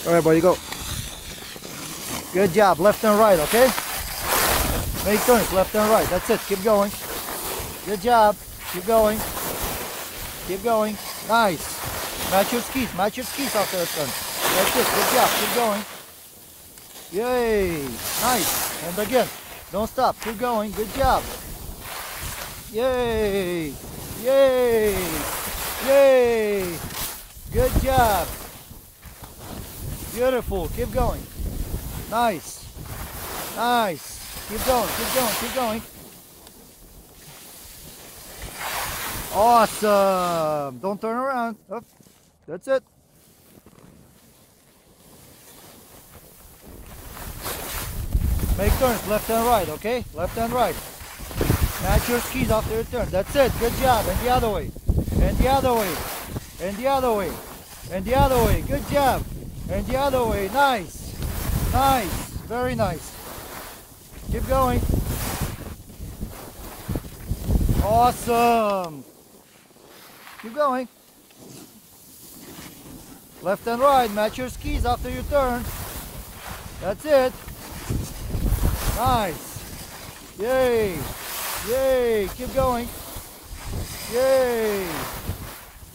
All right, buddy, go. Good job. Left and right, okay? Make turns, left and right. That's it. Keep going. Good job. Keep going. Keep going. Nice. Match your skis. Match your skis after a turn. That's it. Good job. Keep going. Yay. Nice. And again. Don't stop. Keep going. Good job. Yay. Yay. Yay. Good job. Beautiful. Keep going. Nice. Nice. Keep going. Keep going. Keep going. Awesome. Don't turn around. Oh, that's it. Make turns left and right, okay? Left and right. Match your skis after your turn. That's it. Good job. And the other way. And the other way. And the other way. And the other way. Good job. And the other way. Nice. Nice. Very nice. Keep going. Awesome. Keep going. Left and right. Match your skis after your turn. That's it. Nice. Yay. Yay. Keep going. Yay.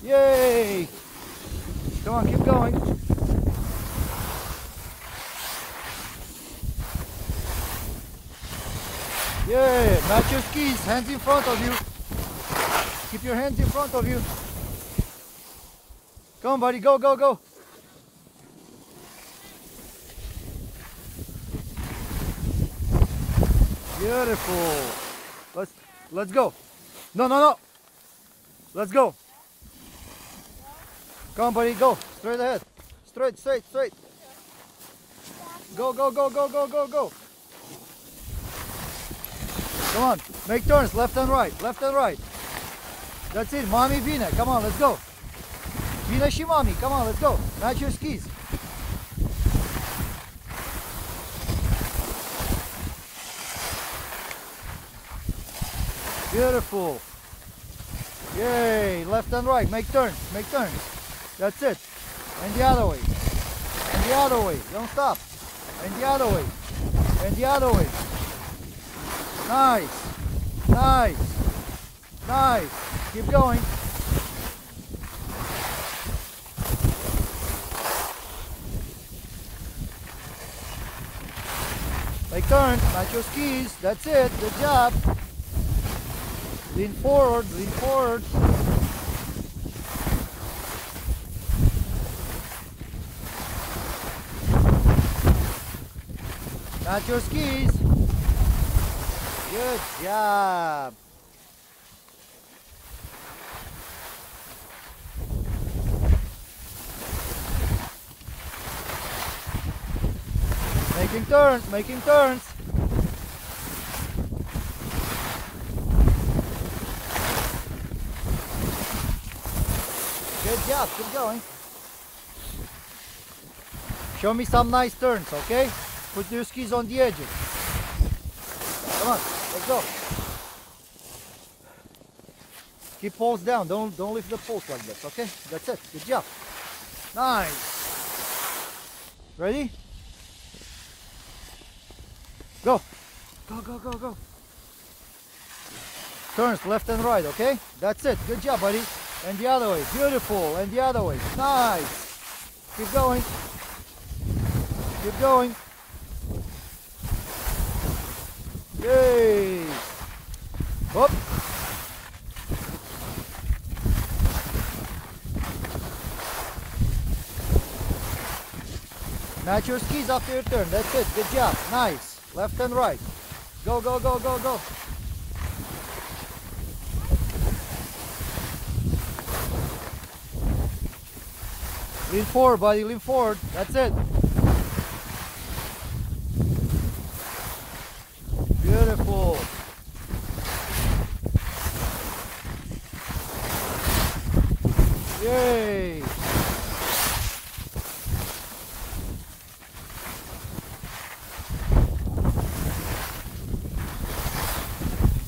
Yay. Come on, keep going. Yay. Match your skis. Hands in front of you. Keep your hands in front of you. Come on, buddy. Go, go, go. Beautiful. Let's go. No, no, no. Let's go. Come on, buddy. Go. Straight ahead. Straight, straight, straight. Go, go, go, go, go, go, go. Come on. Make turns. Left and right. Left and right. That's it. Mommy Vina. Come on. Let's go. Vina Shimami. Come on. Let's go. Match your skis. Beautiful. Yay. Left and right. Make turns. Make turns. That's it. And the other way. And the other way. Don't stop. And the other way. And the other way. Nice. Nice. Nice. Keep going. Make turns. Match your skis. That's it. Good job. Lean forward. Lean forward. Match your skis. Good job. Making turns, making turns. Good job, keep going. Show me some nice turns, okay? Put your skis on the edges. Come on, let's go. Keep poles down, don't lift the poles like this, okay? That's it, good job. Nice. Ready? Go. Go, go, go, go. Turns left and right, okay? That's it. Good job, buddy. And the other way. Beautiful. And the other way. Nice. Keep going. Keep going. Yay. Up. Match your skis after your turn. That's it. Good job. Nice. Left and right. Go, go, go, go, go. Lean forward, buddy. Lean forward. That's it. Beautiful. Yay.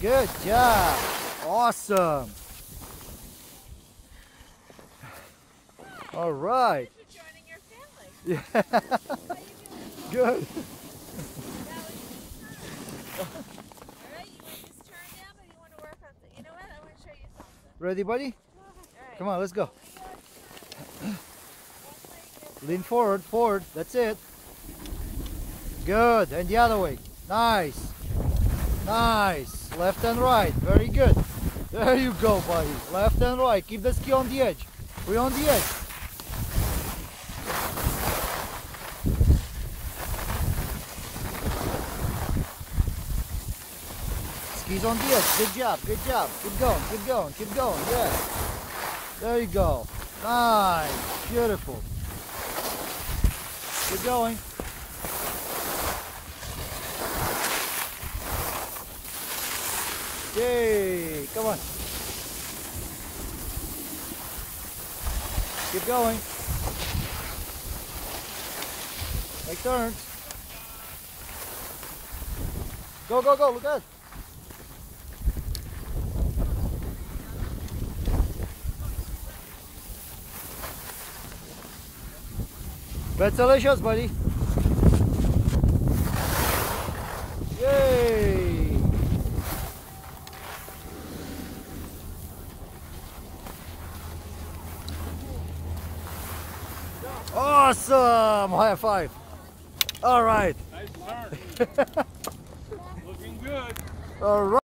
Good job. Awesome. All right. Yeah. How you doing? Good. Alright, you want this turn down or you want to work on it? You know what? I want to show you something. Ready, buddy? Alright. Come on, let's go. One leg Lean forward, forward. That's it. Good. And the other way. Nice. Nice. Left and right. Very good. There you go, buddy. Left and right. Keep the ski on the edge. We're on the edge. Skis on the edge. Good job. Good job. Keep going. Keep going. Keep going. Yeah. There you go. Nice. Beautiful. Keep going. Yay! Come on. Keep going. Make turns. Go, go, go. Look out. Congratulations, buddy. Yay! Awesome! High five. All right. Nice turn. Looking good. All right.